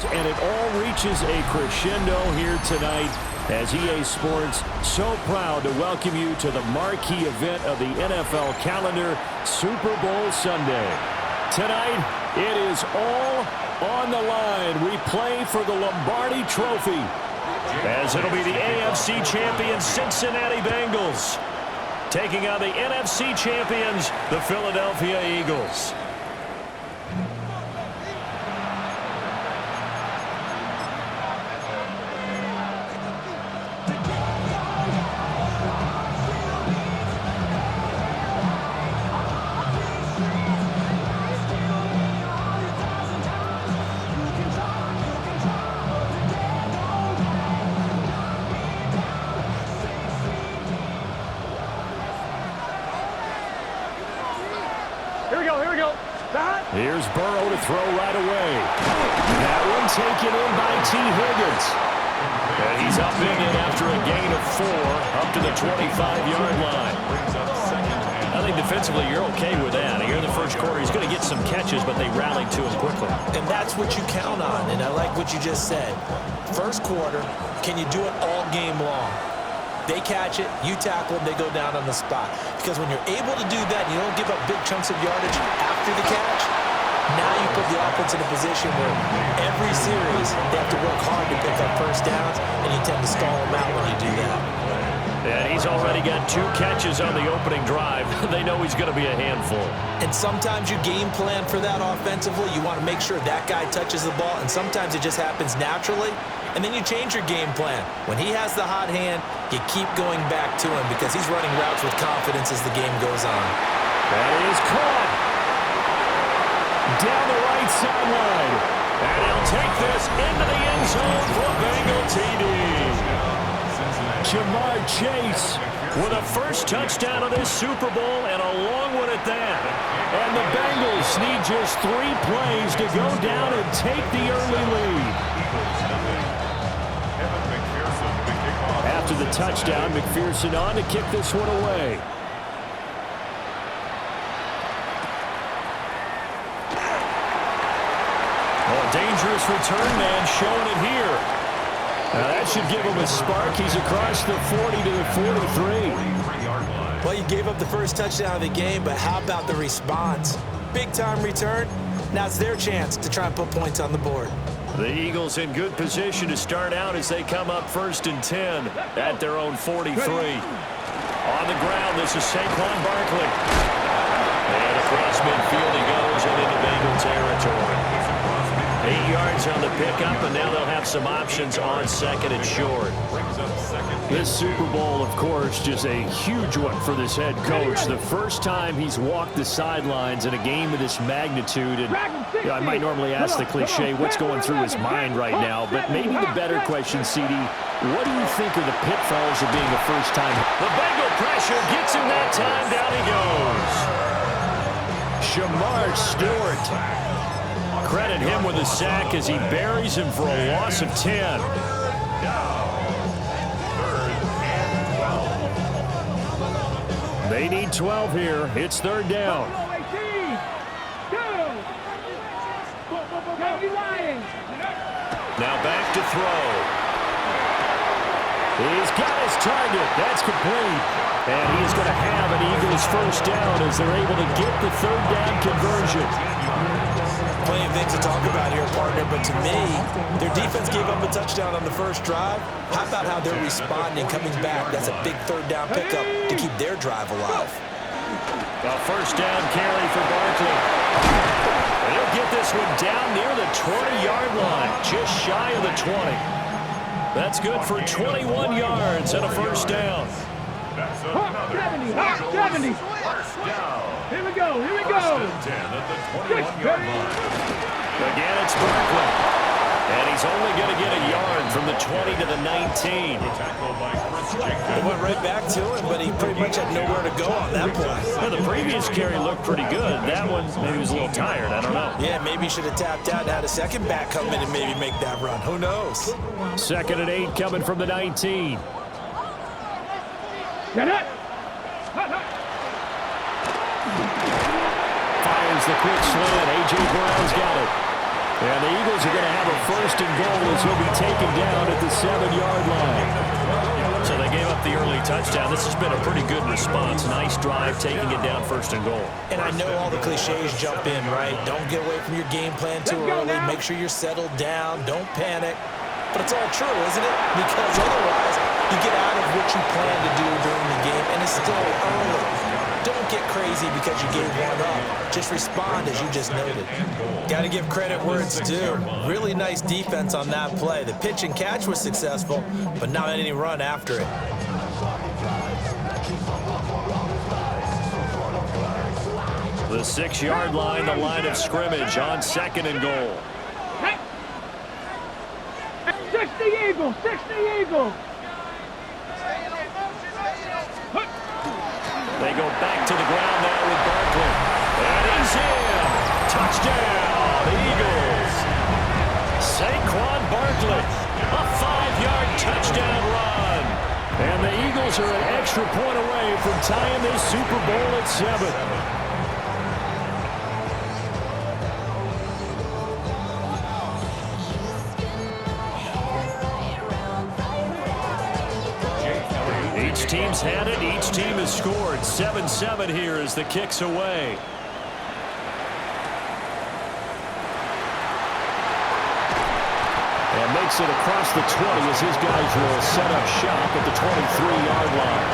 And it all reaches a crescendo here tonight as EA Sports so proud to welcome you to the marquee event of the NFL calendar, Super Bowl Sunday. Tonight, it is all on the line. We play for the Lombardi Trophy, as it'll be the AFC champions Cincinnati Bengals taking on the NFC champions, the Philadelphia Eagles. Here's Burrow to throw right away. That one taken in by T. Higgins. And he's up in it after a gain of 4 up to the 25-yard line. I think defensively you're okay with that. Here in the first quarter, he's going to get some catches, but they rallied to him quickly. And that's what you count on, and I like what you just said. First quarter, can you do it all game long? They catch it, you tackle them, they go down on the spot. Because when you're able to do that, and you don't give up big chunks of yardage after the catch, now you put the offense in a position where every series they have to work hard to pick up first downs, and you tend to stall them out when you do that. And he's already got 2 catches on the opening drive. They know he's going to be a handful. And sometimes you game plan for that offensively. You want to make sure that guy touches the ball, and sometimes it just happens naturally. And then you change your game plan. When he has the hot hand, you keep going back to him because he's running routes with confidence as the game goes on. That is caught. Down the right sideline. And he'll take this into the end zone for Bengal TD. Jamar Chase with a first touchdown of this Super Bowl, and a long one at that. And the Bengals need just 3 plays to go down and take the early lead. After the touchdown, McPherson on to kick this one away. Oh, dangerous return man showing it here. Now that should give him a spark. He's across the 40 to the 43. Well, you gave up the first touchdown of the game, but how about the response? Big-time return. Now it's their chance to try and put points on the board. The Eagles in good position to start out as they come up 1st and 10 at their own 43. On the ground, this is Saquon Barkley. And across midfield he goes and into Bengal territory. 8 yards on the pickup, and now they'll have some options on 2nd and short. This Super Bowl, of course, just a huge one for this head coach. The first time he's walked the sidelines in a game of this magnitude. And I might normally ask the cliche, what's going through his mind right now? But maybe the better question, CD, what do you think are the pitfalls of being a first-time? The Bengal pressure gets him that time. Down he goes. Shamar Stewart. Credit him with a sack as he buries him for a loss of 10. They need 12 here. It's 3rd down. Now back to throw. He's got his target. That's complete. And he's going to have an Eagles first down as they're able to get the 3rd down conversion. Plenty of things to talk about here, partner, but to me, their defense gave up a touchdown on the first drive. How about how they're responding, coming back? That's a big 3rd down pickup to keep their drive alive. A first down carry for Barkley. And he'll get this one down near the 20-yard line, just shy of the 20. That's good for 21 yards and a first down. 70. Here we go. Again, it's Barkley. And he's only going to get a yard from the 20 to the 19. It went right back to him, but he pretty much had nowhere to go on that play. Well, the previous carry looked pretty good. That one, maybe he was a little tired. I don't know. Yeah, maybe he should have tapped out and had a second back come in and maybe make that run. Who knows? 2nd and 8 coming from the 19. Fires the quick slant. A.J. Brown's got it. And the Eagles are going to have a first and goal as he'll be taken down at the 7-yard line. So they gave up the early touchdown. This has been a pretty good response. Nice drive, taking it down first and goal. And I know all the cliches jump in, right? Don't get away from your game plan too early. Make sure you're settled down. Don't panic. But it's all true, isn't it? Because otherwise, you get out of what you plan to do during the game, and it's still early. Don't get crazy because you gave one up. Just respond as you just noted. Got to give credit where it's due. Really nice defense on that play. The pitch and catch was successful, but not any run after it. The 6-yard line, the line of scrimmage on 2nd and goal. 60 Eagles, 60 Eagles. They go back to the ground now with Barkley. And he's in. Touchdown, Eagles. Saquon Barkley, a 5-yard touchdown run. And the Eagles are an extra point away from tying this Super Bowl at 7. Each team's had it. Each team has scored. 7-7 here as the kick's away. And makes it across the 20 as his guys will set up shop at the 23-yard line.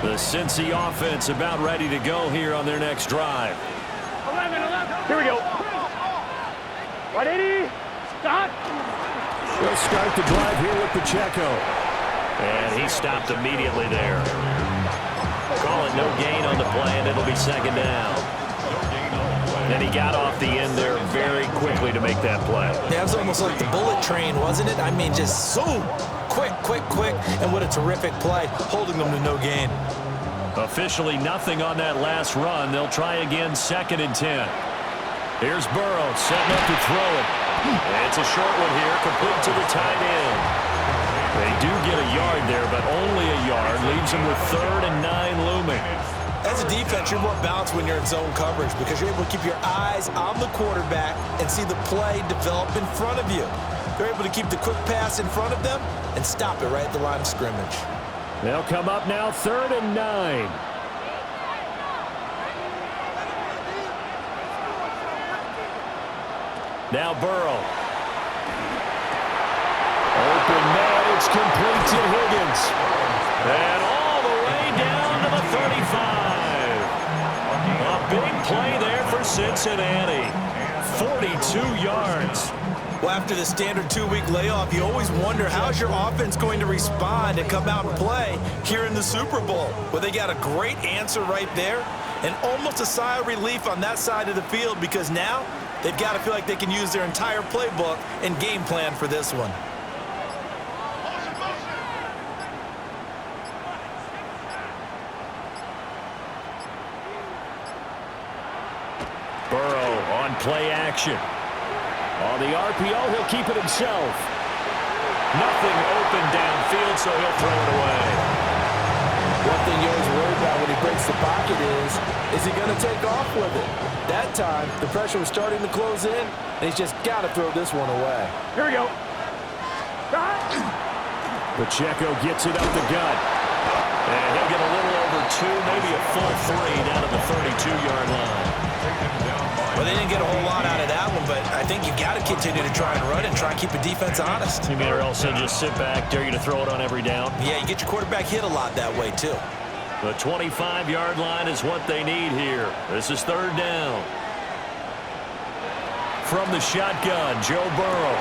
The Cincy offense about ready to go here on their next drive. 11. Here we go. 180. Stop. They'll start the drive here with Pacheco. And he stopped immediately there. Call it no gain on the play, and it'll be 2nd down. And he got off the end there very quickly to make that play. That was almost like the bullet train, wasn't it? I mean, just zoom. Quick. And what a terrific play, holding them to no gain. Officially nothing on that last run. They'll try again 2nd and 10. Here's Burrow setting up to throw it. It's a short one here, complete to the tight end. They do get a yard there, but only a yard. Leaves them with 3rd and 9 looming. As a defense, you're more balanced when you're in zone coverage because you're able to keep your eyes on the quarterback and see the play develop in front of you. They're able to keep the quick pass in front of them and stop it right at the line of scrimmage. They'll come up now 3rd and 9. Now Burrow. Open man, it's complete to Higgins. And all the way down to the 35. A big play there for Cincinnati. 42 yards. Well, after the standard 2-week layoff, you always wonder how's your offense going to respond and come out and play here in the Super Bowl. Well, they got a great answer right there and almost a sigh of relief on that side of the field because now they've got to feel like they can use their entire playbook and game plan for this one. Burrow on play action. On the RPO, he'll keep it himself. Nothing open downfield, so he'll throw it away. One thing you always worry about when he breaks the pocket is he going to take off with it? That time, the pressure was starting to close in, and he's just got to throw this one away. Here we go. Pacheco gets it up the gut. And he'll get a little over 2, maybe a full 3 down to the 32-yard line. Well, they didn't get a whole lot out of that one, but I think you've got to continue to try and run and try and keep the defense honest. You mean or else they'll just sit back, dare you to throw it on every down? Yeah, you get your quarterback hit a lot that way, too. The 25-yard line is what they need here. This is 3rd down. From the shotgun, Joe Burrow.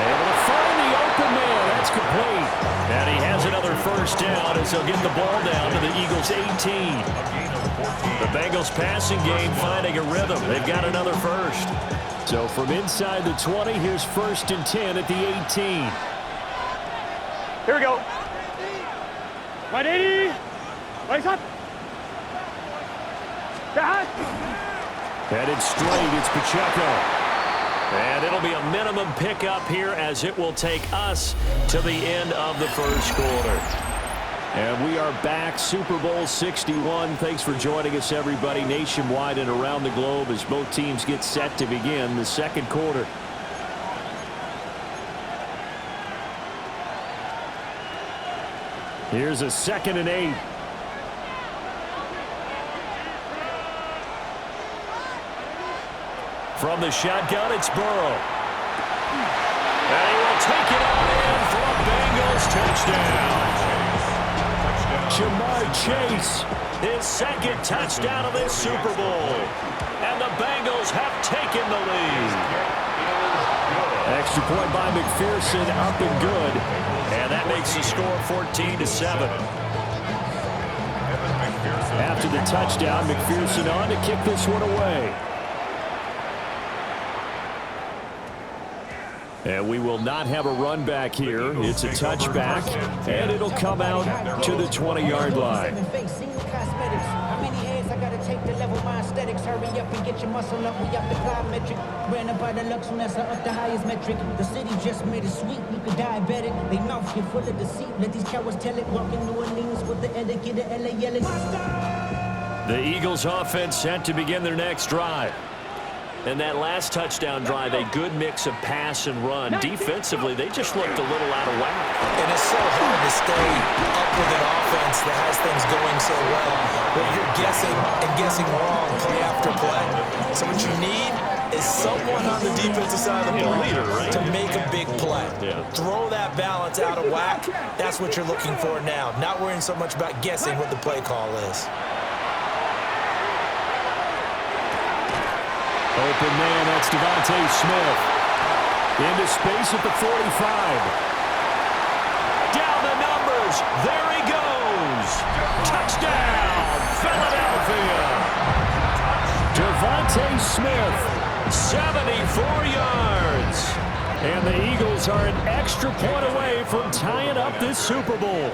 Able to find the open man. That's complete. And he has another first down as they'll get the ball down to the Eagles' 18. The Bengals passing game finding a rhythm. They've got another first. So from inside the 20, here's 1st and 10 at the 18. Here we go. 180. Raise up. Back. Headed straight, it's Pacheco. And it'll be a minimum pickup here as it will take us to the end of the first quarter. And we are back, Super Bowl 61. Thanks for joining us, everybody, nationwide and around the globe as both teams get set to begin the second quarter. Here's a 2nd and 8. From the shotgun, it's Burrow. And he will take it on in for a Bengals touchdown. Jamar Chase, his 2nd touchdown of this Super Bowl. And the Bengals have taken the lead. Extra point by McPherson, up and good. And that makes the score 14-7. After the touchdown, McPherson on to kick this one away. And we will not have a run back here. It's a touchback, and it'll come out to the 20-yard line. How many heads I gotta take to level my aesthetics? Hurry up and get your muscle up. We up the plyometric. Ran up by the Lux when that's up the highest metric. The city just made it sweet. You could diabetic. They mouth get full of deceit. Let these cowards tell it. Walking New Orleans with the etiquette of LA yelling. The Eagles offense set to begin their next drive. And that last touchdown drive, a good mix of pass and run. Defensively, they just looked a little out of whack. And it's so hard to stay up with an offense that has things going so well, where you're guessing and guessing wrong play after play. So what you need is someone on the defensive side of the ball to make a big play. Throw that balance out of whack. That's what you're looking for now. Not worrying so much about guessing what the play call is. Open man, that's Devontae Smith. Into space at the 45. Down the numbers. There he goes. Touchdown, Philadelphia. Devontae Smith, 74 yards. And the Eagles are an extra point away from tying up this Super Bowl.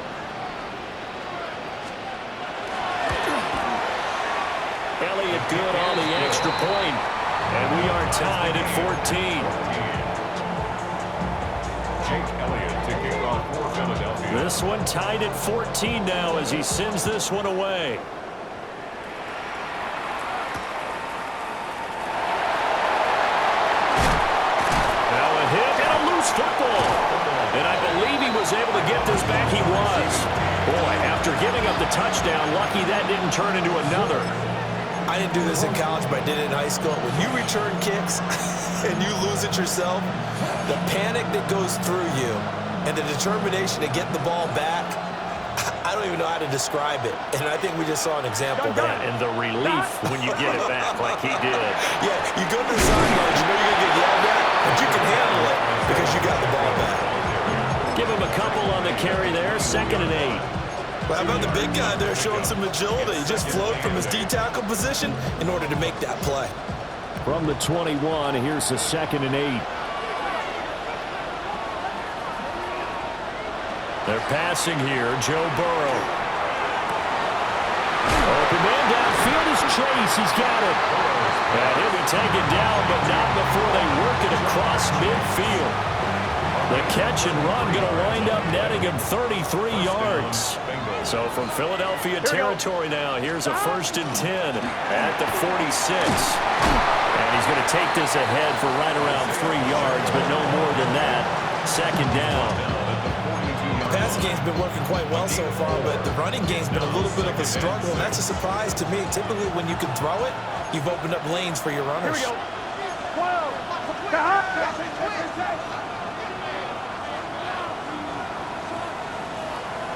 Elliott good on the extra point. And we are tied at 14. Jake Elliott to kick off for Philadelphia. This one tied at 14 now as he sends this one away. Now a hit and a loose football. And I believe he was able to get this back. He was. Boy, after giving up the touchdown, lucky that didn't turn into another. I didn't do this in college, but I did it in high school. When you return kicks and you lose it yourself, the panic that goes through you and the determination to get the ball back, I don't even know how to describe it. And I think we just saw an example of that. And the relief when you get it back like he did. Yeah, you go to the sidelines, you know you're going to get yelled at, but you can handle it because you got the ball back. Give him a couple on the carry there, 2nd and 8. Well, how about the big guy there showing some agility? He just flowed from his D-tackle position in order to make that play. From the 21, here's the 2nd and 8. They're passing here, Joe Burrow. Open man downfield is Chase. He's got it. And he'll be taken down, but not before they work it across midfield. The catch and run going to wind up netting him 33 yards. So from Philadelphia territory now, here's a 1st and 10 at the 46. And he's going to take this ahead for right around 3 yards, but no more than that. 2nd down. The passing game's been working quite well so far, but the running game's been a little bit of a struggle, and that's a surprise to me. Typically, when you can throw it, you've opened up lanes for your runners. Here we go.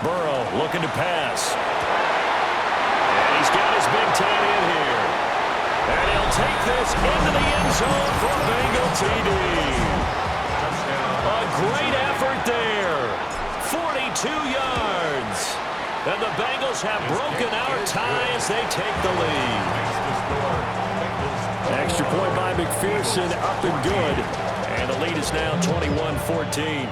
Burrow looking to pass. And he's got his big tight end here. And he'll take this into the end zone for a Bengal TD. A great effort there. 42 yards. And the Bengals have broken our tie as they take the lead. Extra point by McPherson, up and good. And the lead is now 21-14.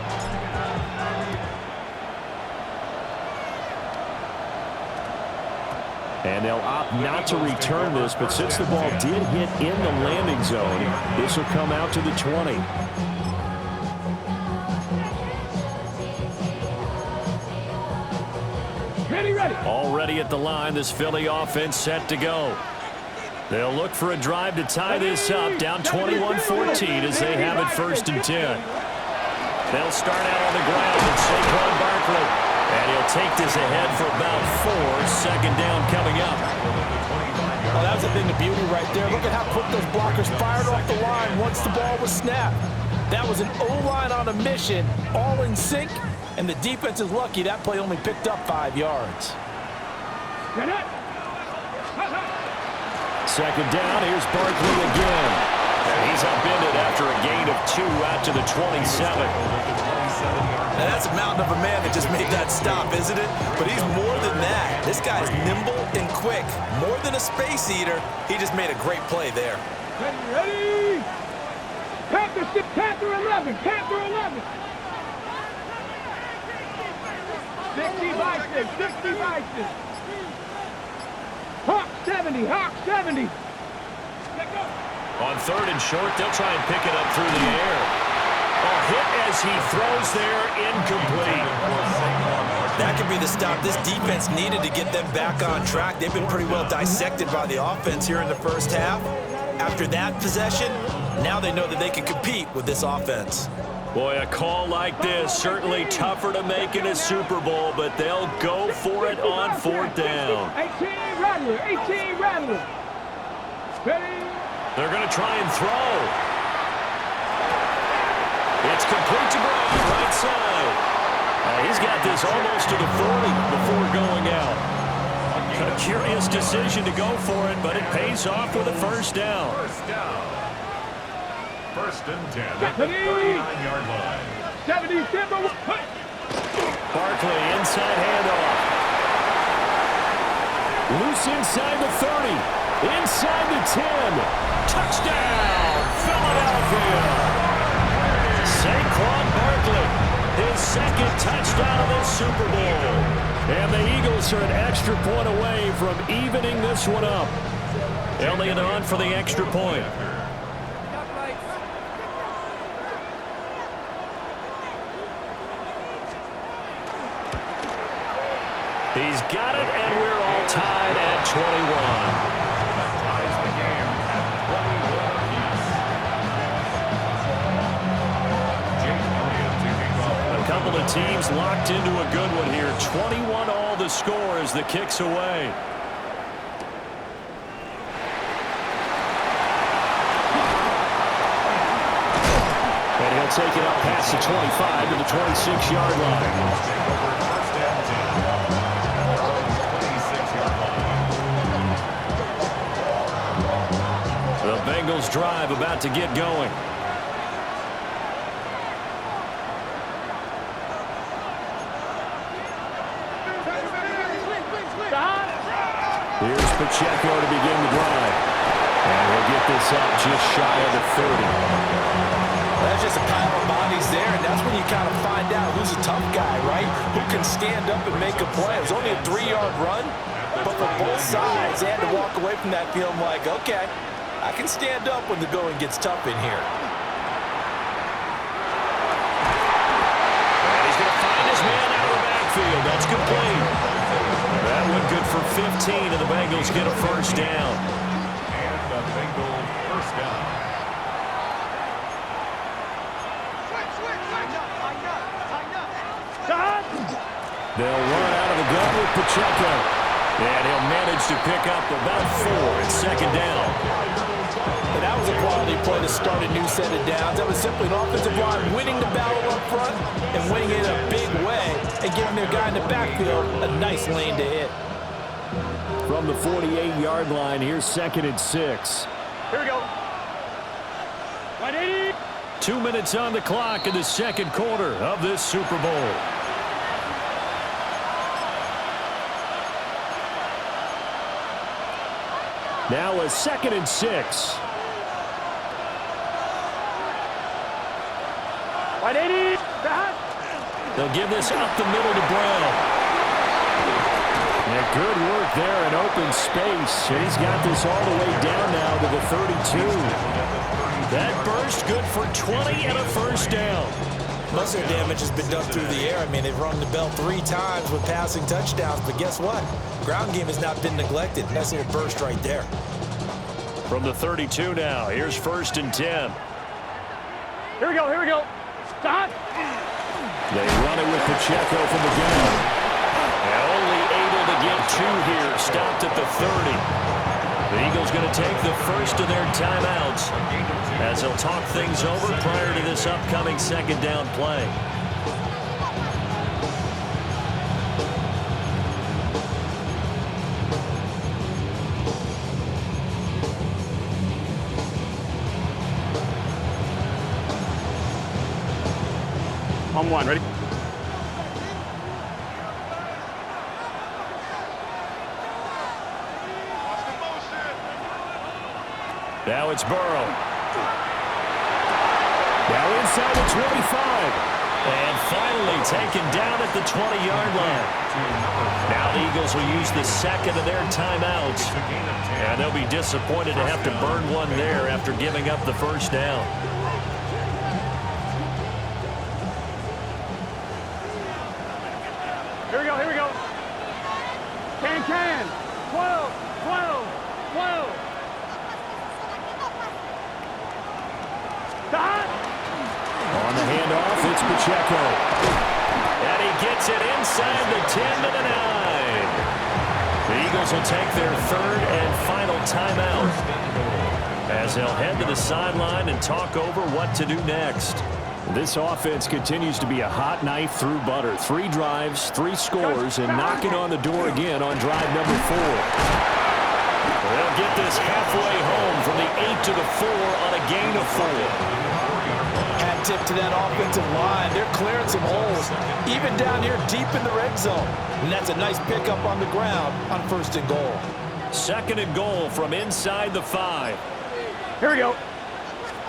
And they'll opt not to return this, but since the ball did hit in the landing zone, this will come out to the 20. Already at the line, this Philly offense set to go. They'll look for a drive to tie this up, down 21-14 as they have it 1st and 10. They'll start out on the ground with Saquon Barkley. And he'll take this ahead for about 4. 2nd down coming up. Oh, that was a thing of beauty right there. Look at how quick those blockers fired off the line once the ball was snapped. That was an O-line on a mission, all in sync, and the defense is lucky that play only picked up 5 yards. 2nd down, here's Barkley again. And he's upended after a gain of 2 out to the 27. Now that's a mountain of a man that just made that stop, isn't it? But he's more than that. This guy's nimble and quick. More than a space eater, he just made a great play there. Ready? Panther 11. Panther 11. 60 by 6. 60 by 6. Hawk 70. Hawk 70. On 3rd and short, they'll try and pick it up through the air. A hit as he throws there, incomplete. That could be the stop this defense needed to get them back on track. They've been pretty well dissected by the offense here in the 1st half. After that possession, now they know that they can compete with this offense. Boy, a call like this, certainly tougher to make in a Super Bowl, but they'll go for it on 4th down. 18 Rattler. 18 Rattler. Ready? They're going to try and throw. It's complete to Brown, right side. He's got this almost to the 40 before going out. A curious decision to go for it, but it pays off with a 1st down. 1st and 10 at the 39-yard line. 77. Barkley, inside handoff. Loose inside the 30. Inside the 10. Touchdown, Philadelphia. Saquon Barkley, his 2nd touchdown of this Super Bowl. And the Eagles are an extra point away from evening this one up. Elliott on for the extra point. He's got it, and we're all tied at 21. Ties the game at 21 apiece. Jake Elliott to kick off. A couple of teams locked into a good one here. 21 all the score as the kick's away. And he'll take it up past the 25 to the 26-yard line. The Bengals drive about to get going. Here's Pacheco to begin the drive. And he'll get this up just shy of the 30. That's just a pile of bodies there, and that's when you kind of find out who's a tough guy, right? Who can stand up and make a play. It was only a 3-yard run, but for both sides, they had to walk away from that feeling like, okay, I can stand up when the going gets tough in here. And he's going to find his man out of the backfield. That's complete. That went good for 15, and the Bengals get a 1st down. And the Bengals 1st down. They'll run out of the gun with Pacheco. And he'll manage to pick up about 4 at 2nd down. And that was a quality play to start a new set of downs. That was simply an offensive line winning the battle up front and winning it in a big way and giving their guy in the backfield a nice lane to hit. From the 48-yard line, here's 2nd and 6. Here we go. 180. 2 minutes on the clock in the 2nd quarter of this Super Bowl. Now a 2nd and 6. 180. They'll give this up the middle to Brown. And good work there in open space. And he's got this all the way down now to the 32. That burst good for 20 and a 1st down. Most of their damage has been done through the air. I mean, they've rung the bell 3 times with passing touchdowns, but guess what? Ground game has not been neglected. Nice little burst right there. From the 32 now, here's 1st and 10. Here we go, here we go. Stop. They run it with Pacheco from the gun. And only able to get 2 here, stopped at the 30. The Eagles going to take the first of their timeouts as they'll talk things over prior to this upcoming 2nd down play. On 1, ready? Now it's Burrow. Now inside the 25. And finally taken down at the 20-yard line. Now the Eagles will use the 2nd of their timeouts. And they'll be disappointed to have to burn one there after giving up the 1st down. Here we go, here we go. Can. 12, 12, 12. Stop. On the handoff, it's Pacheco. And he gets it inside the 10 to the 9. The Eagles will take their 3rd and final timeout as they'll head to the sideline and talk over what to do next. This offense continues to be a hot knife through butter. 3 drives, 3 scores, and knocking on the door again on drive number 4. They'll get this halfway home from the 8 to the 4 on a gain of 4. Hat tip to that offensive line. They're clearing some holes, even down here deep in the red zone. And that's a nice pickup on the ground on 1st and goal. 2nd and goal from inside the 5. Here we go.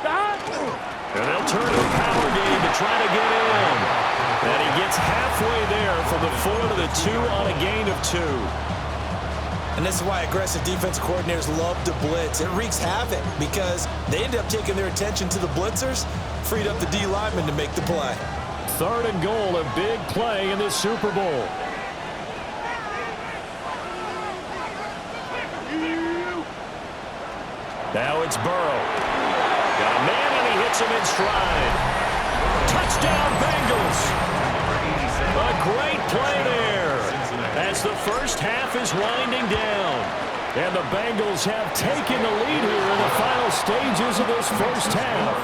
Stop. And they'll turn to the power game to try to get in. And he gets halfway there from the 4 to the 2 on a gain of 2. And this is why aggressive defense coordinators love to blitz. It wreaks havoc because they end up taking their attention to the blitzers, freed up the D lineman to make the play. 3rd and goal, a big play in this Super Bowl. Now it's Burrow. Got a man and he hits him in stride. Touchdown Bengals. A great play there as the 1st half is winding down. And the Bengals have taken the lead here in the final stages of this 1st half.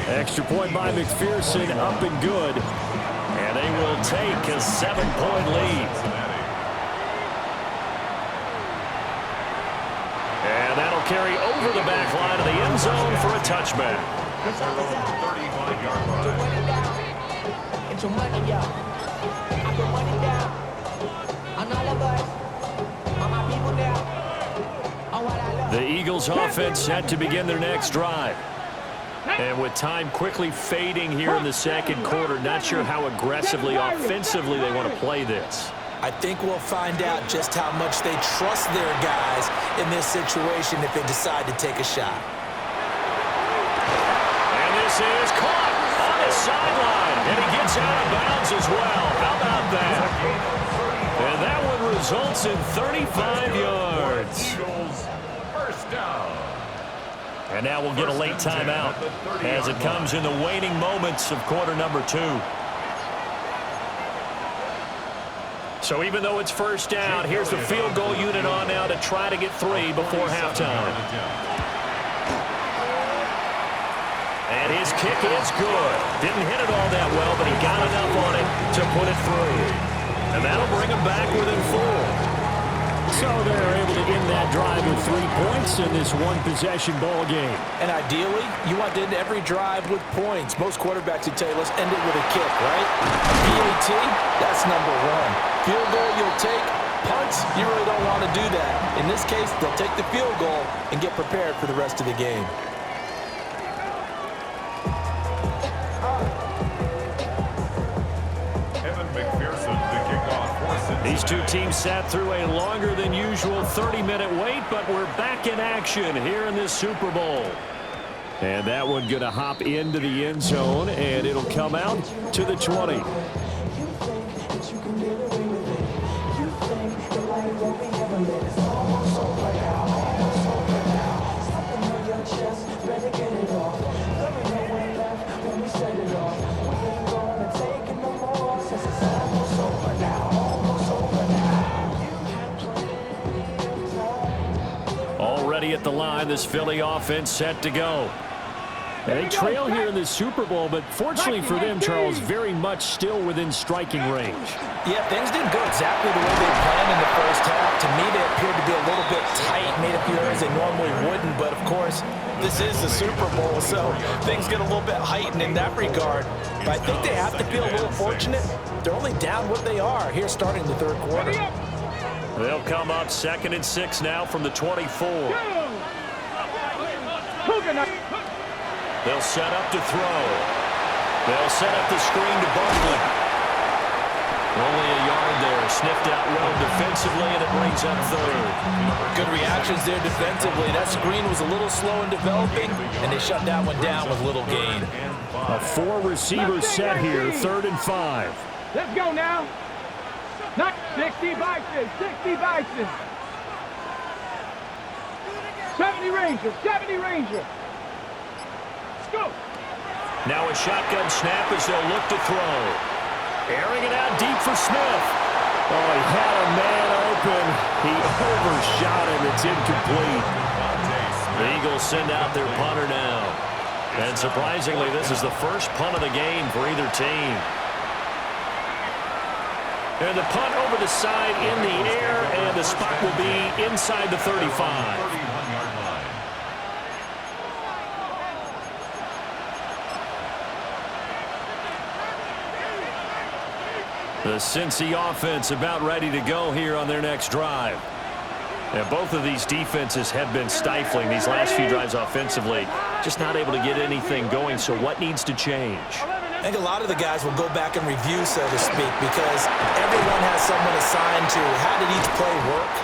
Extra point by McPherson, up and good. And they will take a 7-point lead. And that'll carry over the back line of the end zone for a touchback. Get your money down. I put money down. On all of us. On my people down. On what I love. The Eagles offense set to begin their next drive. And with time quickly fading here in the 2nd quarter, not sure how aggressively, offensively they want to play this. I think we'll find out just how much they trust their guys in this situation if they decide to take a shot. And this is caught on the sideline. And he gets out of bounds as well. How about that? And that one results in 35 yards. First down. And now we'll get a late timeout as it comes in the waning moments of quarter number 2. So even though it's 1st down, here's the field goal unit on now to try to get 3 before halftime. And his kick is good. Didn't hit it all that well, but he got enough on it to put it through. And that'll bring him back within 4. So they're able to end that drive with 3 points in this one-possession ball game. And ideally, you want to end every drive with points. Most quarterbacks would tell you, let's end it with a kick, right? PAT, that's number 1. Field goal you'll take. Punts, you really don't want to do that. In this case, they'll take the field goal and get prepared for the rest of the game. These two teams sat through a longer than usual 30-minute wait, but we're back in action here in this Super Bowl. And that one going to hop into the end zone, and it'll come out to the 20. Already at the line, this Philly offense set to go. They trail here in the Super Bowl, but fortunately for them, Charles, very much still within striking range. Yeah, things didn't go exactly the way they planned in the first half. To me, they appeared to be a little bit tight, made a few errors they normally wouldn't. But, of course, this is the Super Bowl, so things get a little bit heightened in that regard. But I think they have to feel a little fortunate. They're only down what they are here starting the third quarter. They'll come up 2nd and 6 now from the 24. They'll set up to throw. They'll set up the screen to Barkley. Only a yard there. Sniffed out well defensively, and it brings up 3rd. Good reactions there defensively. That screen was a little slow in developing, and they shut that one down with little gain. A 4-receiver set here, 3rd and 5. Let's go now. Not 60 Bison, 60 Bison. 70 Ranger, 70 Ranger. Let's go. Now a shotgun snap as they'll look to throw. Airing it out deep for Smith. Oh, he had a man open. He overshot him. It's incomplete. The Eagles send out their punter now. And surprisingly, this is the first punt of the game for either team. And the punt over the side in the air, and the spot will be inside the 35. The Cincy offense about ready to go here on their next drive. And both of these defenses have been stifling these last few drives offensively. Just not able to get anything going, so what needs to change? I think a lot of the guys will go back and review, so to speak, because everyone has someone assigned to how did each play work.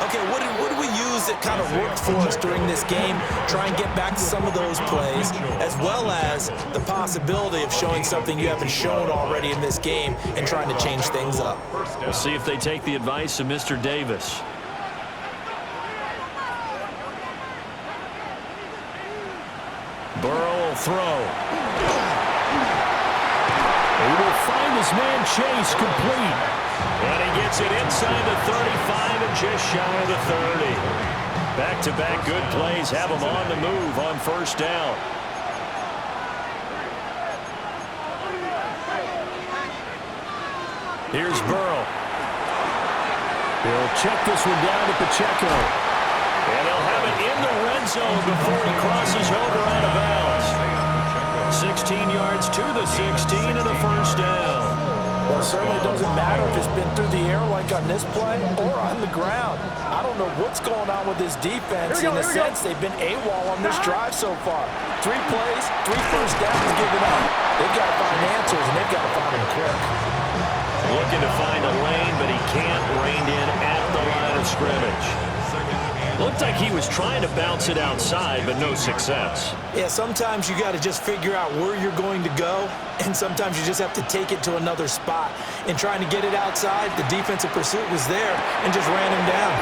Okay, what did we use that kind of worked for us during this game? Try and get back to some of those plays, as well as the possibility of showing something you haven't shown already in this game and trying to change things up. We'll see if they take the advice of Mr. Davis. Burrow will throw. He will find his man Chase complete. And he gets it inside the 35 and just shy of the 30. Back-to-back good plays have him on the move on first down. Here's Burrow. He'll check this one down to Pacheco. And he'll have it in the red zone before he crosses over out of bounds. 16 yards to the 16 and a first down. Well, it certainly doesn't matter if it's been through the air like on this play or on the ground. I don't know what's going on with this defense. In a sense, they've been AWOL on this drive so far. 3 plays, 3 first downs given up. They've got to find answers, and they've got to find them quick. Looking to find a lane, but he can't rein in at the line of scrimmage. Looked like he was trying to bounce it outside, but no success. Yeah, sometimes you got to just figure out where you're going to go, and sometimes you just have to take it to another spot. And trying to get it outside, the defensive pursuit was there and just ran him down.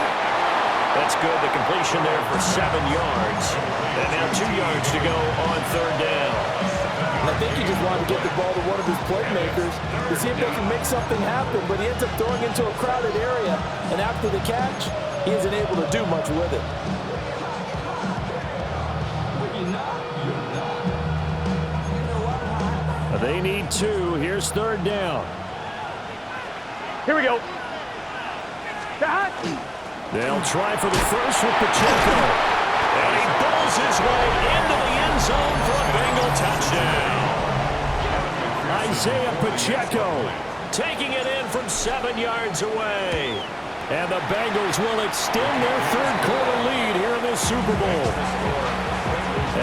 That's good. The completion there for 7 yards. And now 2 yards to go on third down. And I think he just wanted to get the ball to one of his playmakers to see if they can make something happen, but he ends up throwing into a crowded area, and after the catch, he isn't able to do much with it. They need 2. Here's third down. Here we go. They'll try for the first with Pacheco. And he bowls his way into the end zone for a Bengal touchdown. Isaiah Pacheco taking it in from 7 yards away. And the Bengals will extend their third quarter lead here in this Super Bowl.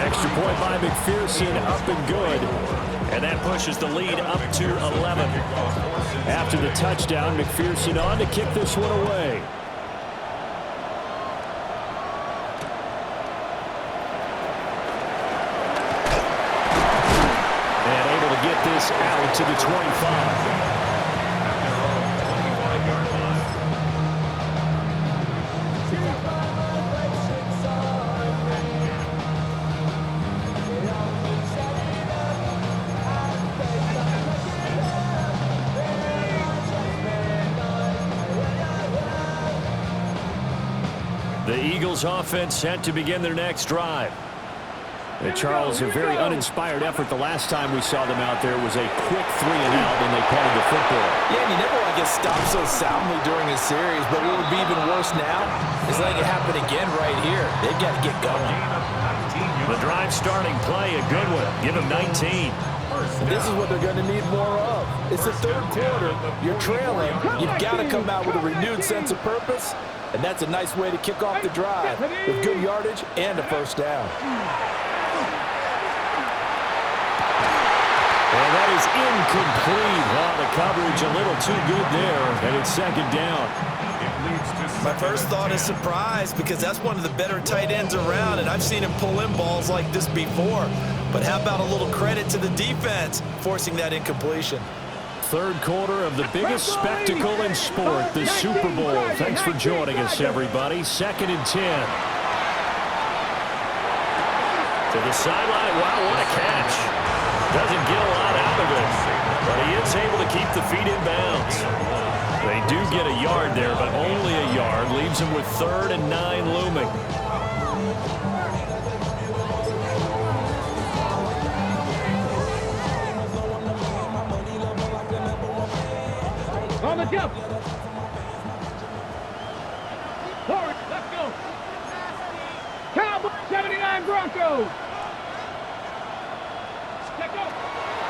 Extra point by McPherson, up and good. And that pushes the lead up to 11. After the touchdown, McPherson on to kick this one away. this out to the 25. The Eagles offense set to begin their next drive. Charles, a very uninspired effort the last time we saw them out there was a quick 3-and-out when they punted the football. Yeah, and you never want to get stopped so soundly during a series, but what would be even worse now is letting it happen again right here. They've got to get going. The drive starting play, a good one. Give him 19. And this is what they're going to need more of. It's the third quarter. You're trailing. You've got to come out with a renewed sense of purpose, and that's a nice way to kick off the drive with good yardage and a first down. And that is incomplete. Oh, the coverage a little too good there, and it's second down. My first thought is surprise because that's one of the better tight ends around, and I've seen him pull in balls like this before. But how about a little credit to the defense forcing that incompletion? Third quarter of the biggest spectacle in sport, the Super Bowl. Thanks for joining us, everybody. 2nd and 10. To the sideline. Wow, what a catch. Doesn't get a lot out of it, but he is able to keep the feet in bounds. They do get a yard there, but only a yard. Leaves him with 3rd and 9 looming. On the jump. Forward, let's go. Cowboys 79 Broncos.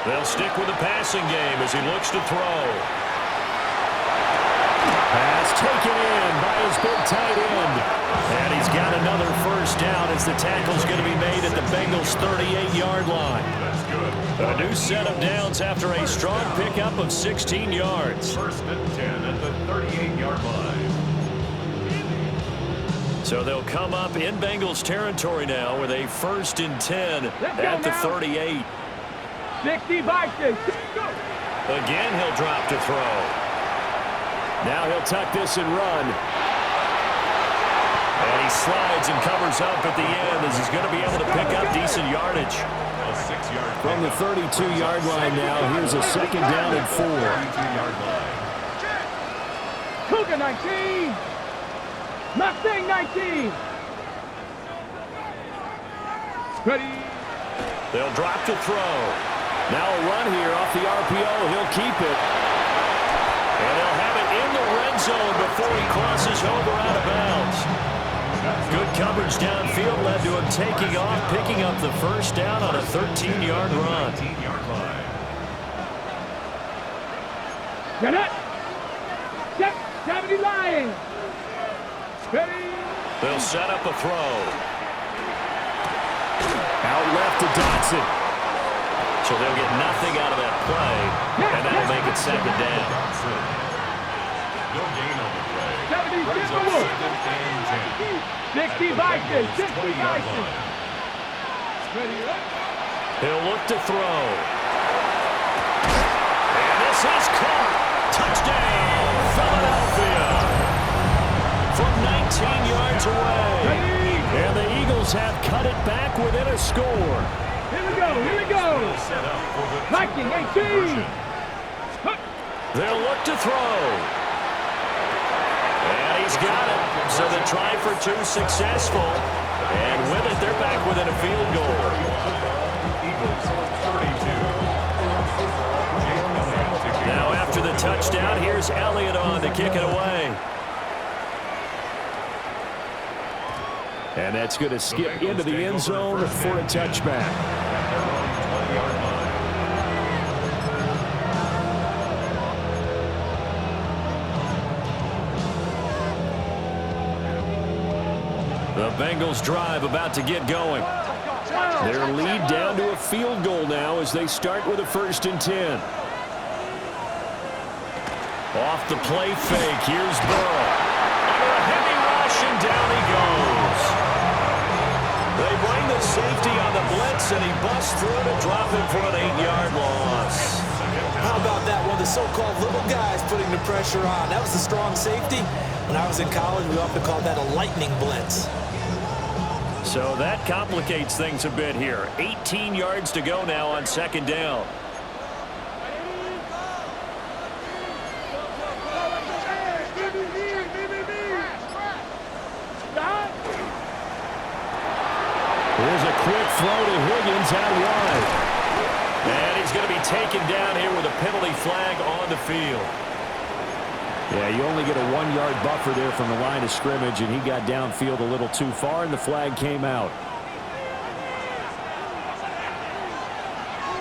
They'll stick with the passing game as he looks to throw. Pass taken in by his big tight end. And he's got another first down as the tackle's going to be made at the Bengals' 38-yard line. A new set of downs after a strong pickup of 16 yards. 1st and 10 at the 38-yard line. So they'll come up in Bengals territory now with a 1st and 10 at the 38. 60 by 6. Again, he'll drop to throw. Now he'll tuck this and run. And he slides and covers up at the end as he's going to be able to pick up decent yardage. A 6-yard From the 32-yard line now, here's a 2nd down and 4. 32-yard line. Cougar 19. Mustang 19. Ready. They'll drop to throw. Now a run here off the RPO. He'll keep it. And he'll have it in the red zone before he crosses over out of bounds. Good coverage downfield led to him taking off, picking up the first down on a 13-yard run. 13-yard line. Get it. Set. 70 Lions. Ready. They'll set up a throw. Out left to Dotson. So they'll get nothing out of that play, and that'll make it 2nd down. No gain on the play. 70 Brings up 2nd and 10. 60 by 6. 60 by 6. Ready. He'll look to throw. And this is caught. Touchdown, Philadelphia. From 19 yards away. And the Eagles have cut it back within a score. Here we go. Here we go. Viking 18. They'll look to throw. And he's got it. So the try for 2 successful. And with it, they're back within a field goal. Eagles 32. Now after the touchdown, here's Elliott on to kick it away. And that's going to skip into the end zone for a touchback. The Bengals drive about to get going. Their lead down to a field goal now as they start with a 1st and 10. Off the play fake, here's Burrow. Under a heavy rush and down he goes. They bring the safety on the blitz and he busts through to drop him for an 8-yard loss. How about that? One of the so-called little guys putting the pressure on. That was the strong safety. When I was in college, we often called that a lightning blitz. So that complicates things a bit here. 18 yards to go now on second down. Here's a quick throw to Higgins out wide. And he's going to be taken down here with a penalty flag on the field. Yeah, you only get a 1-yard buffer there from the line of scrimmage, and he got downfield a little too far, and the flag came out.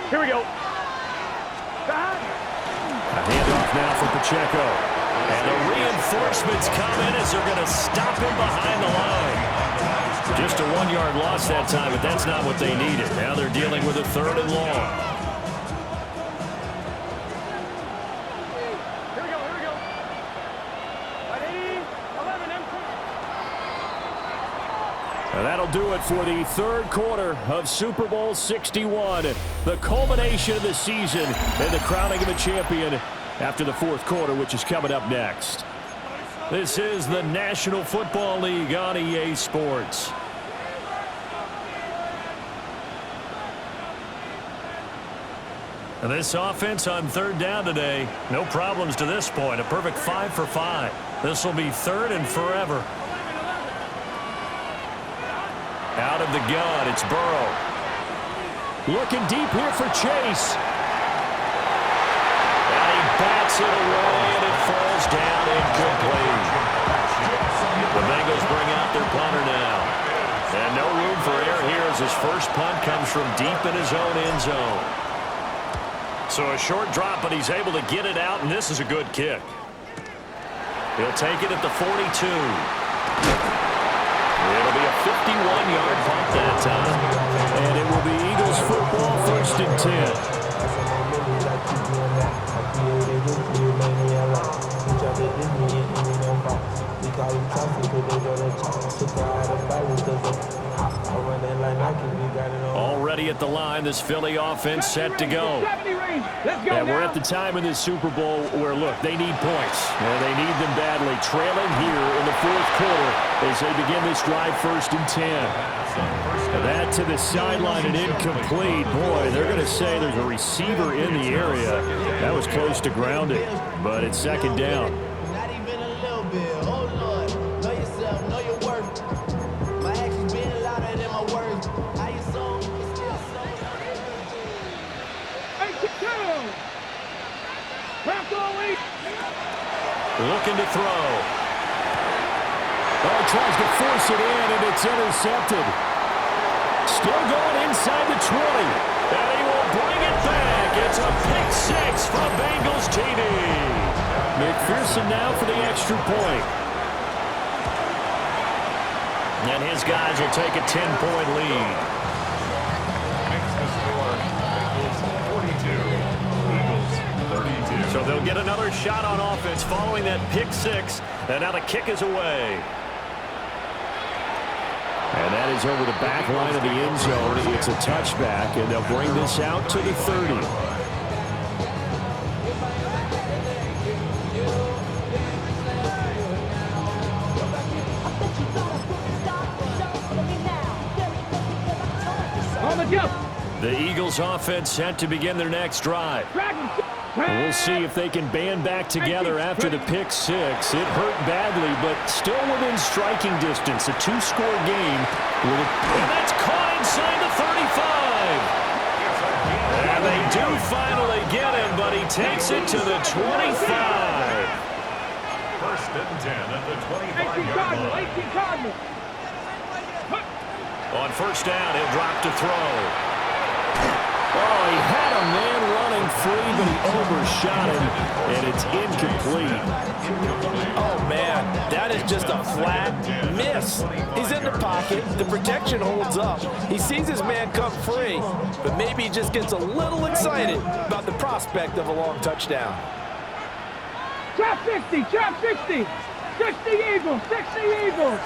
Here we go. A handoff now for Pacheco. And the reinforcements come in as they're going to stop him behind the line. Just a 1-yard loss that time, but that's not what they needed. Now they're dealing with a 3rd and long. And that'll do it for the 3rd quarter of Super Bowl 61. The culmination of the season and the crowning of a champion after the 4th quarter, which is coming up next. This is the National Football League on EA Sports. And this offense on 3rd down today, no problems to this point. A perfect 5 for 5. This will be 3rd and forever. Out of the gun, it's Burrow. Looking deep here for Chase. And he bats it away, and it falls down incomplete. The Bengals bring out their punter now. And no room for error here as his first punt comes from deep in his own end zone. So a short drop, but he's able to get it out, and this is a good kick. He'll take it at the 42. It'll be a 51-yard punt that time. And it will be Eagles football, 1st and 10. Already at the line, this Philly offense set to go. And we're at the time in this Super Bowl where, look, they need points. And they need them badly. Trailing here in the 4th quarter as they begin this drive, 1st and 10. That to the sideline and incomplete. Boy, they're going to say there's a receiver in the area. That was close to grounding, but it's 2nd down. Not even a little bit. Oh, Lord. Know yourself. Know your worth. My actions being louder than my words. How you sold is still sold. Looking to throw. Oh, tries to force it in, and it's intercepted. Still going inside the 20. And he will bring it back. It's a pick 6 from Bengals TD. McPherson now for the extra point. And his guys will take a 10-point lead. Makes the score Bengals 42, Eagles 32. So they'll get another shot on offense following that pick 6. And now the kick is away. And that is over the back line of the end zone. It's a touchback, and they'll bring this out to the 30. On the jump. The Eagles offense set to begin their next drive. We'll see if they can band back together after the pick 6. It hurt badly, but still within striking distance. A 2-score game. And that's caught inside the 35. And they do finally get him, but he takes it to the 25. 1st and 10 at the 25-yard line. 18 Cardinal. On 1st down, he'll drop to throw. Oh, he had a man running free, but he overshot him, and it's incomplete. Oh, man, that is just a flat miss. He's in the pocket. The protection holds up. He sees his man come free, but maybe he just gets a little excited about the prospect of a long touchdown. Trap 60, trap 60. 60 Eagles, 60 Eagles.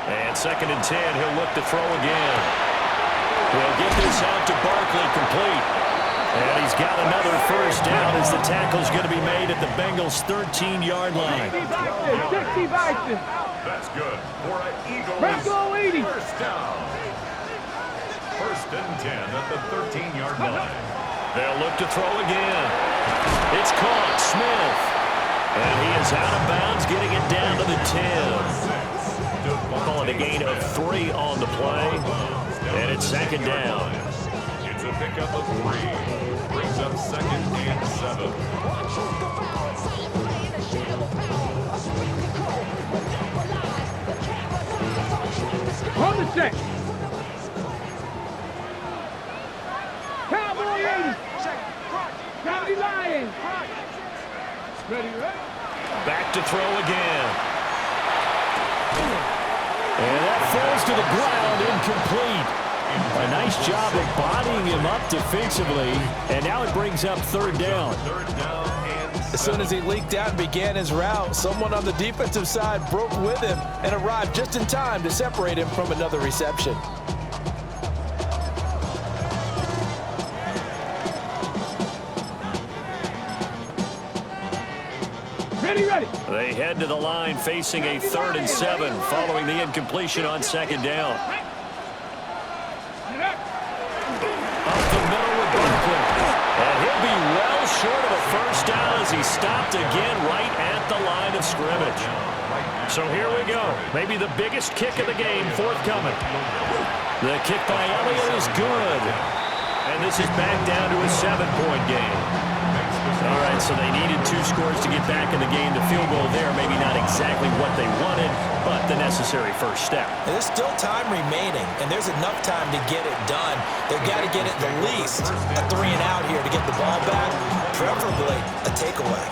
And 2nd and 10, he'll look to throw again. He'll get this out to Barkley, complete. And he's got another first down as the tackle's going to be made at the Bengals' 13-yard line. 60 Bison. That's good for an Eagles Bronco 80. first down. First and 10 at the 13-yard line. They'll look to throw again. It's caught. Smith. And he is out of bounds, getting it down to the 10. We'll call it a gain of 3 on the play. And it's second down. It's a pickup of 3. Brings up second and 7. On the check. Cowboy 80. County Lions. Ready, right? Back to throw again. And that falls to the ground, incomplete. A nice job of bodying him up defensively, and now it brings up third down. Third down and 7. As soon as he leaked out and began his route, someone on the defensive side broke with him and arrived just in time to separate him from another reception. Ready. They head to the line facing a 3rd and 7 following the incompletion on second down. Up the middle with Barkley. And he'll be well short of a first down as he stopped again right at the line of scrimmage. So here we go. Maybe the biggest kick of the game forthcoming. The kick by Elliott is good. And this is back down to a 7-point game. All right, so they needed 2 scores to get back in the game. The field goal there, maybe not exactly what they wanted, but the necessary first step. And there's still time remaining, and there's enough time to get it done. They've got to get it at least a 3 and out here to get the ball back, preferably a takeaway.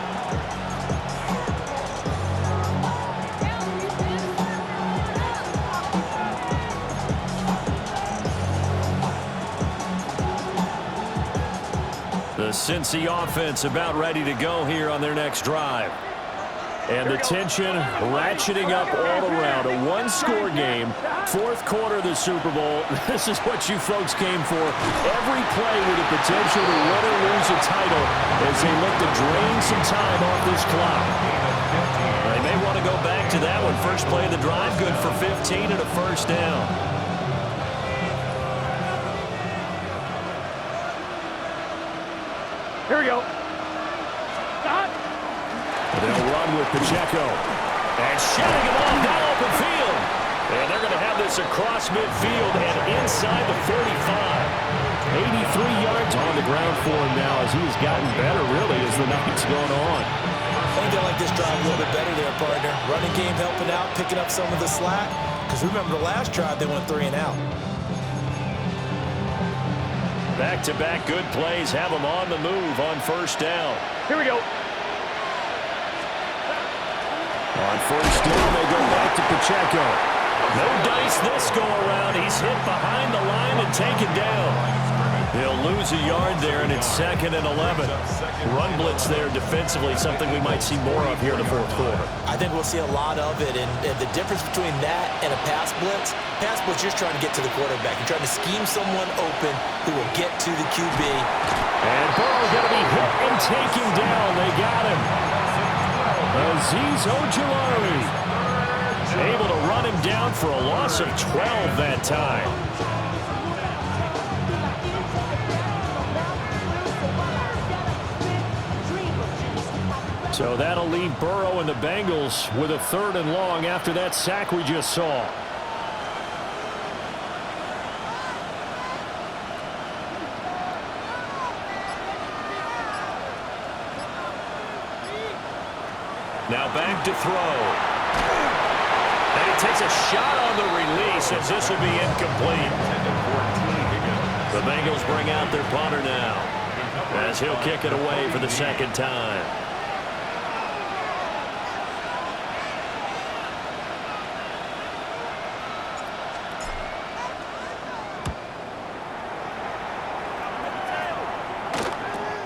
The Cincy offense about ready to go here on their next drive. And the tension ratcheting up all around. A 1-score game, 4th quarter of the Super Bowl. This is what you folks came for. Every play with the potential to win or lose a title as they look to drain some time off this clock. They may want to go back to that one. First play of the drive, good for 15 and a first down. Here we go. Stop. They'll run with Pacheco. And shooting it off down open field. And they're going to have this across midfield and inside the 45. 83 yards on the ground for him now as he's gotten better, really, as the night's going on. I think they like this drive a little bit better there, partner. Running game helping out, picking up some of the slack. Because remember the last drive, they went 3 and out. Back-to-back good plays have them on the move on first down. Here we go. On first down, they go back to Pacheco. No dice this go-around. He's hit behind the line and taken down. He'll lose a yard there, and it's 2nd and 11. Run blitz there defensively, something we might see more of here in the 4th quarter. I think we'll see a lot of it, and the difference between that and a pass blitz, you're just trying to get to the quarterback. You're trying to scheme someone open who will get to the QB. And Burrow going to be hit and taken down. They got him. Azeez Ojulari able to run him down for a loss of 12 that time. So that'll leave Burrow and the Bengals with a 3rd and long after that sack we just saw. Now back to throw. And he takes a shot on the release as this will be incomplete. The Bengals bring out their punter now as he'll kick it away for the 2nd time.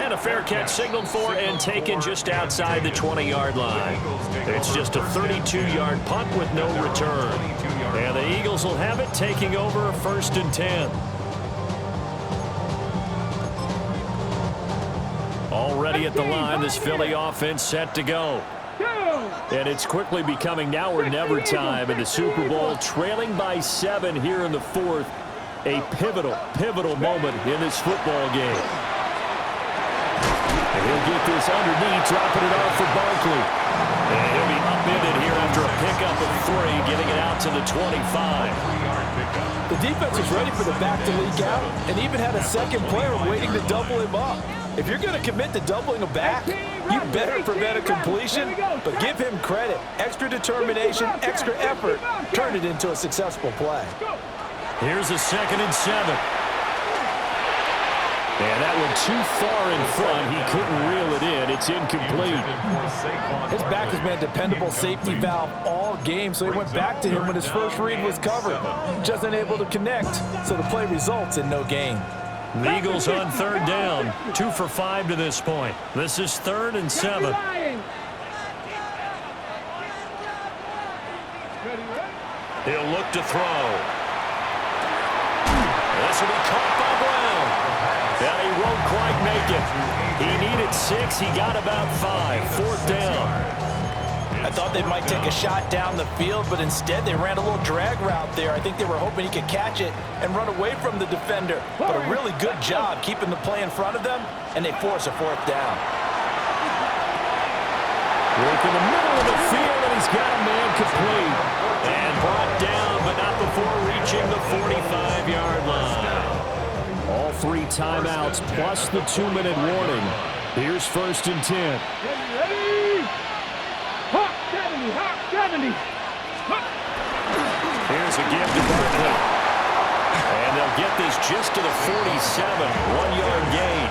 A fair catch signaled for and taken just outside the 20-yard line. It's just a 32-yard punt with no return. And the Eagles will have it, taking over 1st and 10. Already at the line, this Philly offense set to go. And it's quickly becoming now or never time in the Super Bowl, trailing by 7 here in the fourth. A pivotal moment in this football game. And he'll get this underneath, dropping it off for Barkley. And he'll be upended here after a pickup of 3, getting it out to the 25. The defense was ready for the back to leak out and even had a second player waiting to double him up. If you're going to commit to doubling a back, you better prevent a completion, but give him credit. Extra determination, extra effort, turn it into a successful play. Here's a 2nd and 7. And that one too far in front. He couldn't reel it in. It's incomplete. His back has been a dependable safety valve all game, so he went back to him when his first read was covered. Just unable to connect, so the play results in no gain. The Eagles on 3rd down. 2 for 5 to this point. This is 3rd and 7. He'll look to throw. This will be caught by Brown. And he won't quite make it. He needed 6. He got about 5. 4th down. I thought they might take a shot down the field, but instead they ran a little drag route there. I think they were hoping he could catch it and run away from the defender. But a really good job keeping the play in front of them, and they force a 4th down. Work in the middle of the field, and he's got a man complete. And brought down, but not before reaching the 45-yard line. All 3 timeouts plus the 2-minute warning. Here's 1st and 10. Ready? Hot 70, hot 70. Here's a give to Barkley. And they'll get this just to the 47. 1-yard gain.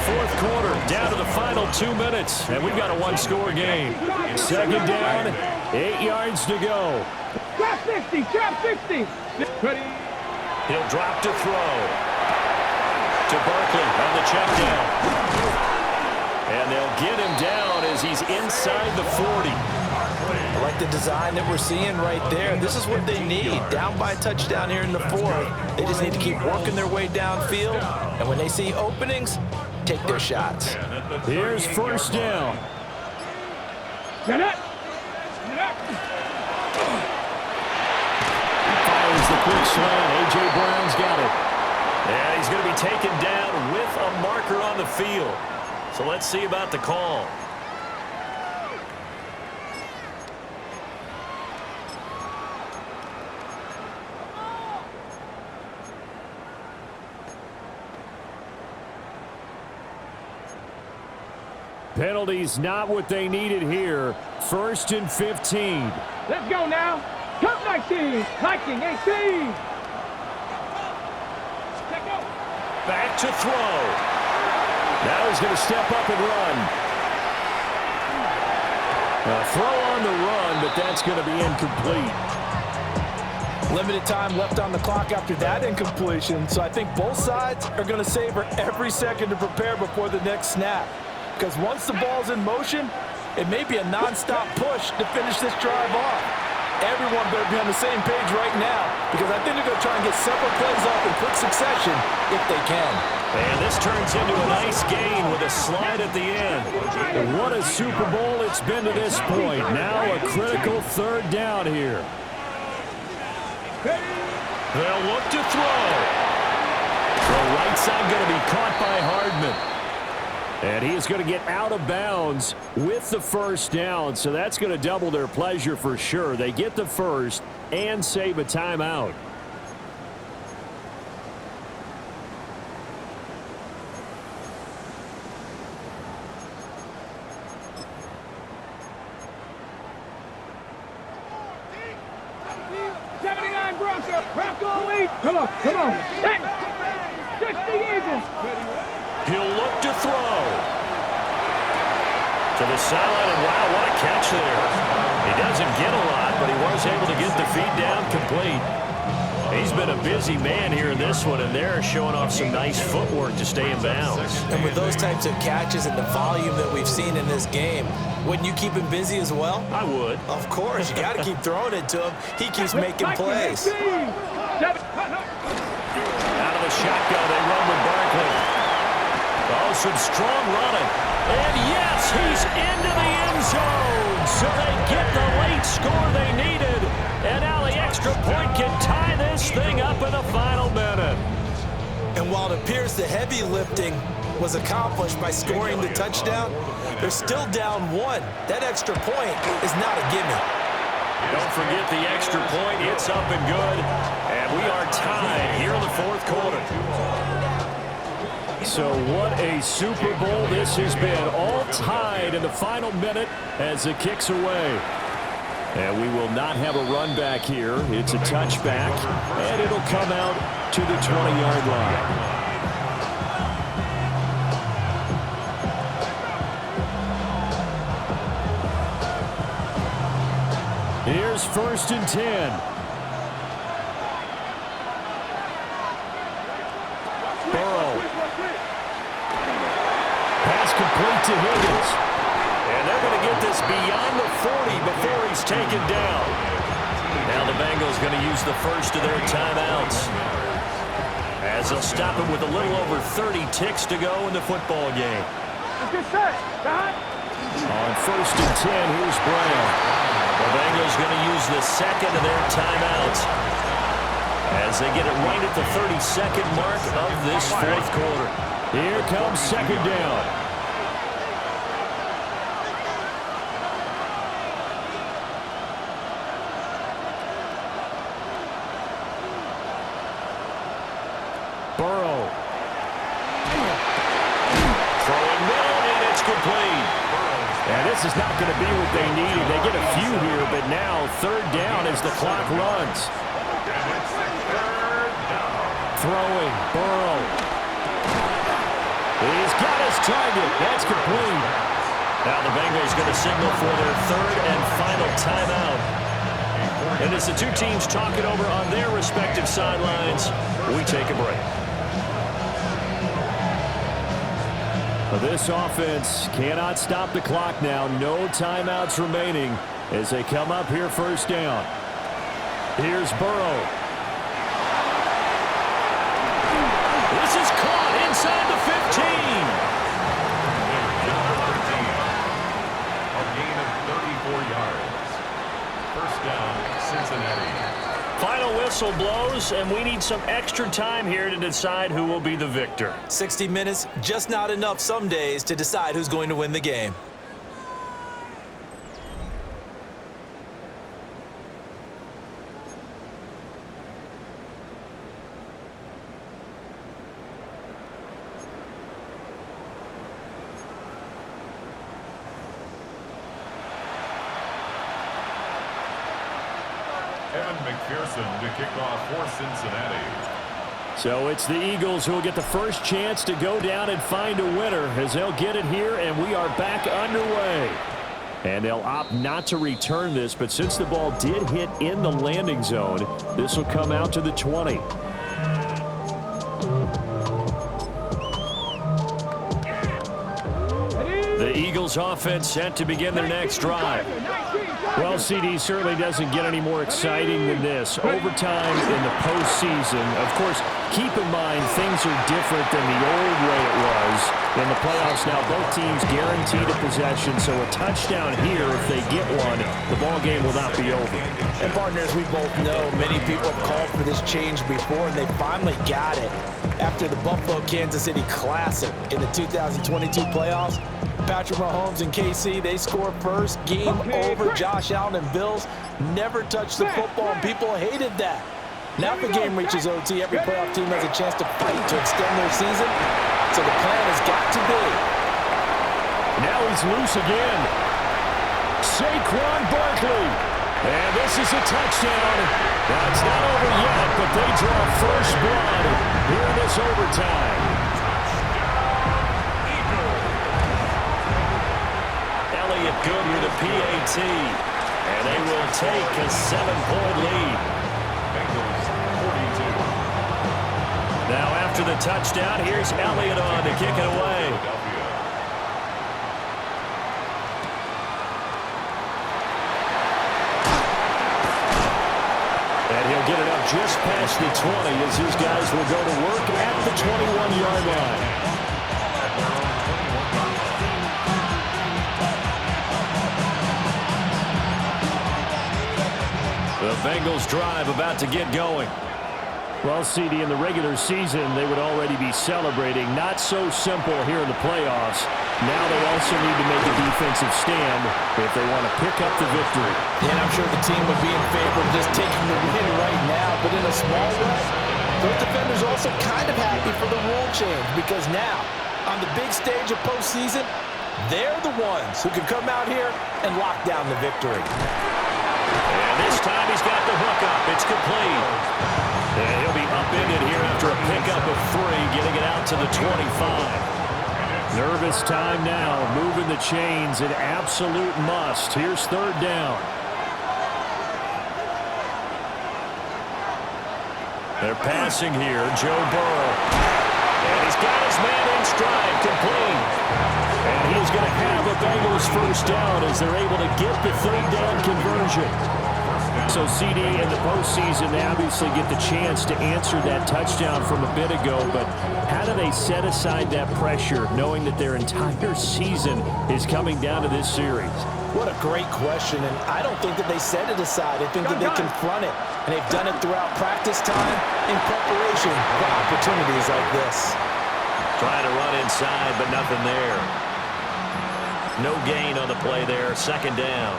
4th quarter, down to the final 2 minutes. And we've got a 1-score game. 2nd down, 8 yards to go. Trap 60, trap 60. Ready? He'll drop to throw. To Barkley on the check down. And they'll get him down as he's inside the 40. I like the design that we're seeing right there. This is what they need. Down by a touchdown here in the 4th. They just need to keep working their way downfield. And when they see openings, take their shots. Here's 1st down. Get it. Fires the quick slant. A.J. Brown's got it. And he's going to be taken down with a marker on the field. So let's see about the call. Penalties not what they needed here. 1st and 15. Let's go now. Come 19, 19, 18. Back to throw. Now he's going to step up and run. A throw on the run, but that's going to be incomplete. Limited time left on the clock after that incompletion, so I think both sides are going to savor every second to prepare before the next snap. Because once the ball's in motion, it may be a non-stop push to finish this drive off. Everyone better be on the same page right now, because I think they're going to try and get several plays off in quick succession if they can. And this turns into a nice gain with a slide at the end. And what a Super Bowl it's been to this point. Now a critical 3rd down here. They'll look to throw. The right side going to be caught by Hardman. And he is going to get out of bounds with the 1st down, so that's going to double their pleasure for sure. They get the 1st and save a timeout. Bronco lead. Come on, come on. 10, 60 Eagles. He'll look to throw. To the sideline, and wow, what a catch there. He doesn't get a lot, but he was able to get the feed down complete. He's been a busy man here in this one, and they're showing off some nice footwork to stay in bounds. And with those types of catches and the volume that we've seen in this game, wouldn't you keep him busy as well? I would. Of course, you got to keep throwing it to him. He keeps making plays. Out of the shotgun, they run with Barkley. Oh, some strong running. And yes, he's into the end zone. So they get the late score they needed. And now the extra point can tie this thing up in the final minute. And while it appears the heavy lifting was accomplished by scoring the touchdown, they're still down 1. That extra point is not a gimme. Don't forget the extra point. It's up and good. And we are tied here in the fourth quarter. So what a Super Bowl this has been. All tied in the final minute as it kicks away. And we will not have a run back here. It's a touchback, and it'll come out to the 20-yard line. Here's 1st and 10. Burrow. Pass complete to Higgins. And they're going to get this beyond the 40 before he's taken down. Now the Bengals going to use the first of their timeouts, as they'll stop him with a little over 30 ticks to go in the football game. On 1st and 10, here's Brown. The Bengals going to use the second of their timeouts as they get it right at the 32nd mark of this fourth quarter. Here comes 2nd down. Burrow. Throwing middle, and it's complete. And this is not going to be what they needed. They get a few here, but now 3rd down as the clock runs. Throwing, Burrow. He's got his target. That's complete. Now the Bengals going to signal for their 3rd and final timeout. And as the two teams talk it over on their respective sidelines, we take a break. This offense cannot stop the clock now. No timeouts remaining as they come up here 1st down. Here's Burrow. This is caught inside the 15. A gain of 34 yards. 1st down, Cincinnati. Final whistle blows, and we need some extra time here to decide who will be the victor. 60 minutes, just not enough some days to decide who's going to win the game. McPherson to kick off for Cincinnati. So it's the Eagles who will get the first chance to go down and find a winner as they'll get it here, and we are back underway. And they'll opt not to return this, but since the ball did hit in the landing zone, this will come out to the 20. The Eagles offense set to begin their next drive. Well, CD certainly doesn't get any more exciting than this. Overtime in the postseason. Of course, keep in mind things are different than the old way it was. In the playoffs now, both teams guaranteed a possession, so a touchdown here, if they get one, the ball game will not be over. And partners, we both know many people have called for this change before, and they finally got it. After the Buffalo-Kansas City Classic in the 2022 playoffs, Patrick Mahomes and KC, they score first. Game over. Josh Allen and Bills never touched the football, and people hated that. Now if the game reaches OT, every playoff team has a chance to fight to extend their season. So the plan has got to be. Now he's loose again. Saquon Barkley. And this is a touchdown. Now it's not over yet, but they draw first blood here in this overtime. Elliott good with a PAT. And they will take a 7-point lead. Bengals 42. Now after the touchdown, here's Elliott on to kick it away. And he'll get it up just past the 20 as his guys will go to work at the 21-yard line. The Bengals drive about to get going. Well, CD, in the regular season, they would already be celebrating. Not so simple here in the playoffs. Now they also need to make a defensive stand if they want to pick up the victory. And I'm sure the team would be in favor of just taking the win right now. But in a small way, those defenders also kind of happy for the rule change, because now, on the big stage of postseason, they're the ones who can come out here and lock down the victory. And this time he's got the hook up. It's complete. And he'll be upended here after a pickup of 3, getting it out to the 25. Nervous time now, moving the chains, an absolute must. Here's 3rd down. They're passing here, Joe Burrow. And he's got his man in stride, complete. And he's going to have a Bengals 1st down as they're able to get the 3rd down conversion. So CD in the postseason, they obviously get the chance to answer that touchdown from a bit ago, but how do they set aside that pressure knowing that their entire season is coming down to this series? What a great question, and I don't think that they set it aside. I think that they confront it, and they've done it throughout practice time in preparation for opportunities like this. Trying to run inside, but nothing there. No gain on the play there, 2nd down.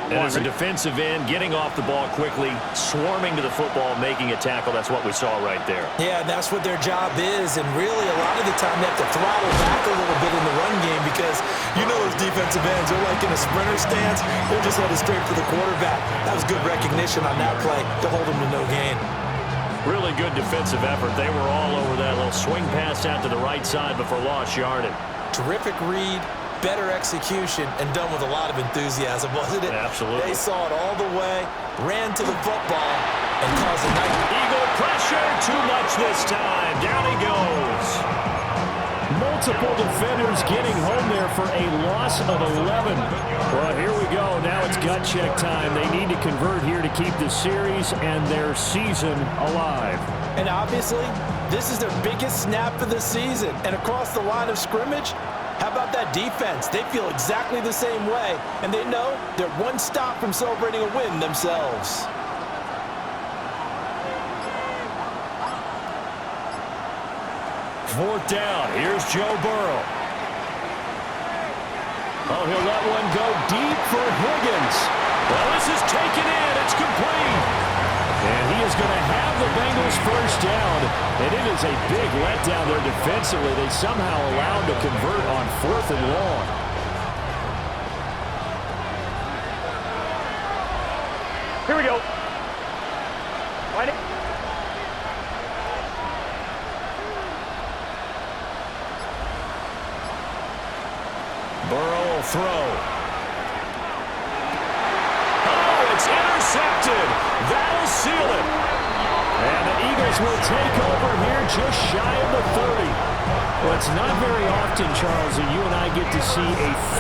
And as a defensive end, getting off the ball quickly, swarming to the football, making a tackle, that's what we saw right there. Yeah, that's what their job is, and really a lot of the time they have to throttle back a little bit in the run game, because you know those defensive ends, they're like in a sprinter stance, they're just headed straight for the quarterback. That was good recognition on that play to hold them to no gain. Really good defensive effort. They were all over that little swing pass out to the right side before lost yardage. Terrific read. Better execution, and done with a lot of enthusiasm, wasn't it? Absolutely. They saw it all the way, ran to the football, and caused a nice... Eagle pressure, too much this time. Down he goes. Multiple defenders getting home there for a loss of 11. Well, here we go. Now it's gut check time. They need to convert here to keep the series and their season alive. And obviously, this is their biggest snap of the season. And across the line of scrimmage, how about that defense? They feel exactly the same way, and they know they're one stop from celebrating a win themselves. Fourth down. Here's Joe Burrow. Oh, he'll let one go deep for Higgins. Well, this is taken in. It's complete. And he is going to have the Bengals 1st down. And it is a big letdown there defensively. They somehow allowed to convert on 4th and long. Here we go. Find it. Burrow will throw. Oh, it's intercepted. That'll seal it. And the Eagles will take over here just shy of the 30. Well, it's not very often, Charles, that you and I get to see a